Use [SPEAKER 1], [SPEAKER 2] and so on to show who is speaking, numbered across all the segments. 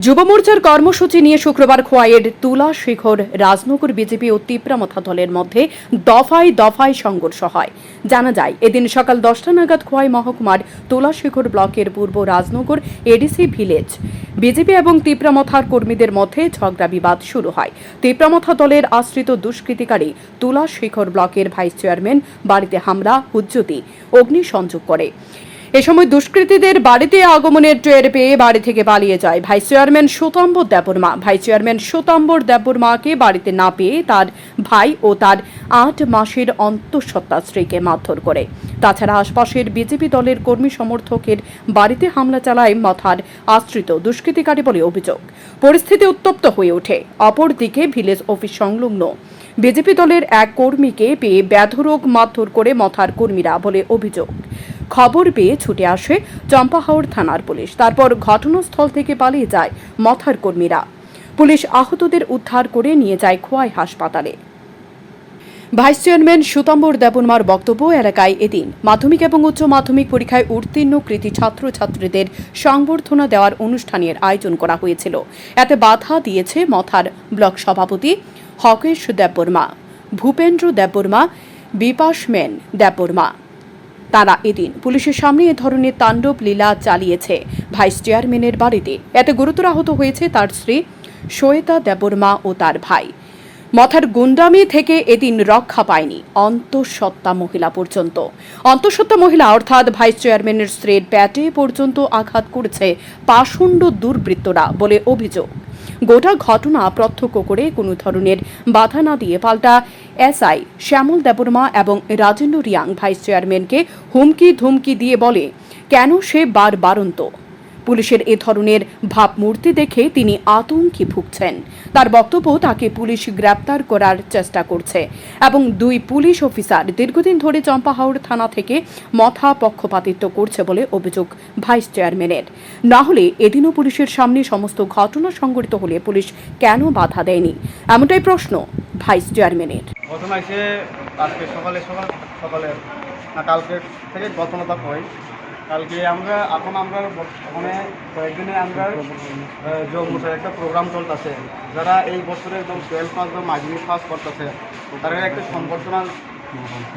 [SPEAKER 1] যুব মোর্চার কর্মসূচি নিয়ে শুক্রবার খোয়াইয়ের তুলা শিখর রাজনগর বিজেপি ও তীব্রামথা দলের মধ্যে দফায় দফায় সংঘর্ষ হয়। জানা যায়, এদিন সকাল 10টা নাগাদ খোয়াই মহকুমার তুলা শিখর ব্লকের পূর্ব রাজনগর এডিসি ভিলেজ বিজেপি এবং তীব্রামথার কর্মীদের মধ্যে ঝগড়া বিবাদ শুরু হয়। তীব্রামথা দলের আশ্রিত দুষ্কৃতিকারী তুলা শিখর ব্লকের ভাইস চেয়ারম্যান বাড়িতে হামলা, হুজ্জতি, অগ্নিসংযোগ করে। এ সময় দুষ্কৃতীদের বাড়িতে আগমনের টের পেয়ে বাড়ি থেকে পালিয়ে যায় vice chairman Sutambar Debbarma. Vice chairman Sutambar দেববর্মাকে বাড়িতে না পেয়ে তার ভাই ও তার 8 মাসের অন্তঃসত্ত্বা স্ত্রীকে মারধর করে। তাছাড়া আশপাশের বিজেপি দলের কর্মী সমর্থকের বাড়িতে হামলা চালায় মথার আশ্রিত দুষ্কৃতিকারী বলে অভিযোগ। পরিস্থিতি উত্তপ্ত হয়ে ওঠে। অপরদিকে ভিলেজ অফিস সংলগ্ন বিজেপি দলের এক কর্মীকে পেয়ে বেধড়ক মারধর করে মথার কর্মীরা বলে অভিযোগ। খবর পেয়ে ছুটে আসে চম্পাহাওড় থানার পুলিশ। তারপর ঘটনাস্থল থেকে পালিয়ে যায় মথার কর্মীরা। পুলিশ আহতদের উদ্ধার করে নিয়ে যায় খোয়াই হাসপাতালে। ভাইস চেয়ারম্যান সুতাম্বর দেববর্মার বক্তব্য, এলাকায় এদিন মাধ্যমিক এবং উচ্চ মাধ্যমিক পরীক্ষায় উত্তীর্ণ কৃতী ছাত্রছাত্রীদের সংবর্ধনা দেওয়ার অনুষ্ঠানের আয়োজন করা হয়েছিল। এতে বাধা দিয়েছে মথার ব্লক সভাপতি হকেশ দেববর্মা, ভূপেন্দ্র দেববর্মা, বিপাশমেন দেববর্মা। তারা এদিন পুলিশের সামনে এ ধরনের তাণ্ডব লীলা চালিয়েছে ভাইস চেয়ারম্যানের বাড়িতে। এতে গুরুতর আহত হয়েছে তার স্ত্রী শ্বেতা দেববর্মা ও তার ভাই। মথার গুন্ডামি থেকে এদিন রক্ষা পায়নি অন্তঃসত্ত্বা মহিলা পর্যন্ত। অন্তঃসত্ত্বা মহিলা অর্থাৎ ভাইস চেয়ারম্যানের স্ত্রীর পেটে পর্যন্ত আঘাত করেছে পাষণ্ড দুর্বৃত্তরা বলে অভিযোগ। গোটা ঘটনা প্রত্যক্ষ করে কোনো ধরনের বাধা না দিয়ে পাল্টা এসআই শ্যামল দেববর্মা এবং রাজেন্দ্র রিয়াং ভাইস চেয়ারম্যানকে হুমকি ধুমকি দিয়ে বলে কেন সে বারবারন্ত। পুলিশের এ ধরনের ভাবমূর্তি দেখে তিনি আতঙ্কে ভুগছেন। তার বক্তব্য, তাকে পুলিশ গ্রেপ্তার করার চেষ্টা করছে এবং 2 পুলিশ অফিসার দীর্ঘদিন ধরে চম্পাহাওড় থানা থেকে মথা পক্ষপাতিত্ব করছে বলে অভিযোগ ভাইস চেয়ারম্যানের। না হলে এদিনও পুলিশের সামনে সমস্ত ঘটনা সংঘটিত হলে পুলিশ কেন বাধা দেয়নি, এমনটাই প্রশ্ন ভাইস চেয়ারম্যানের।
[SPEAKER 2] ঘটনা এসে আজকে সকালে না কালকে থেকে ঘটনাটা হয়। কালকে আমরা ওখানে কয়েকদিনে আমরা জম্মুতে একটা প্রোগ্রাম চলতেছে। যারা এই বছরে একদম 12 পাস বা মাধ্যমিক পাস করতেছে তারা একটা সম্বর্ধনা,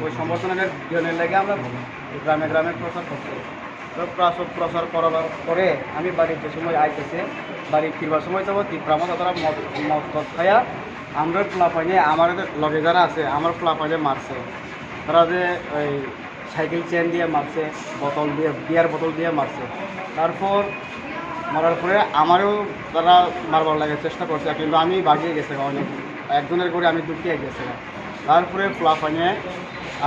[SPEAKER 2] ওই সম্বর্ধনার জনের লাগে আমরা গ্রামে গ্রামে প্রচার করছি। তো প্রচার করার পরে আমি বাড়িতে সময় আইতেছে, বাড়ি ফিরবার সময় যাবো তীব্রামথা তারা মদ খাইয়া আমরা ফ্লাফাইনে আমার লগে যারা আছে আমার ফ্লাফাইনে মারছে। তারা যে ওই সাইকেল চেন দিয়ে মারছে, বিয়ার বোতল দিয়ে মারছে। তারপর মারার পরে আমারও তারা মারবার লাগার চেষ্টা করছে, কিন্তু আমি বাগিয়ে গেছে অনেক, একজনের করে আমি দুটিয়ে গেছে। তারপরে ফ্লাফাইনে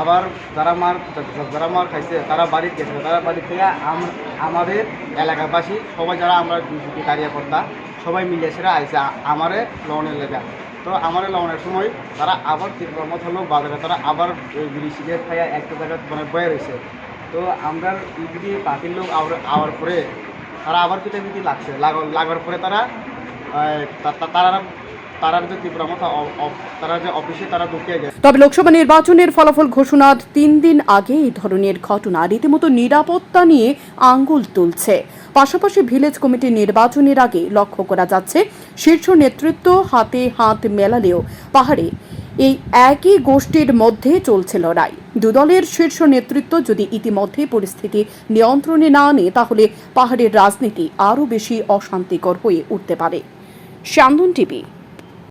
[SPEAKER 2] আবার যারা মার খাইছে তারা বাড়িতে গেছে। তারা বাড়ি থেকে আমাদের এলাকাবাসী সবাই যারা আমরা দুটি কার্যকর্তা সবাই মিলে সেরা আইসে আমারে লনের লেগা। তো আমার লওয়ানোর সময় তারা আবার তীব্রমথা লোক বাজারে তারা আবার বিড়ি সিগারেট খাইয়া একটা জায়গায় মানে বয়ে রয়েছে। তো আমরা ইপিডি পার্টির লোক আওয়ার পরে তারা আবার পিটাপিটি লাগছে। লাগার পরে তারা যে তীব্রমথা তারা যে অফিসে তারা ঢুকিয়ে গেছে।
[SPEAKER 1] তবে লোকসভা নির্বাচনের ফলাফল ঘোষণার 3 দিন আগে এই ধরনের ঘটনা রীতিমতো নিরাপত্তা নিয়ে আঙ্গুল তুলছে। পাশাপাশি ভিলেজ কমিটির নির্বাচনের আগে লক্ষ্য করা যাচ্ছে শীর্ষ নেতৃত্ব হাতে হাত মেলালেও পাহাড়ে এই একই গোষ্ঠীর মধ্যে চলছে লড়াই। দুদলের শীর্ষ নেতৃত্ব যদি ইতিমধ্যে পরিস্থিতি নিয়ন্ত্রণে না আনে তাহলে পাহাড়ের রাজনীতি আরও বেশি অশান্তিকর হয়ে উঠতে পারে। শান্তন টিভি।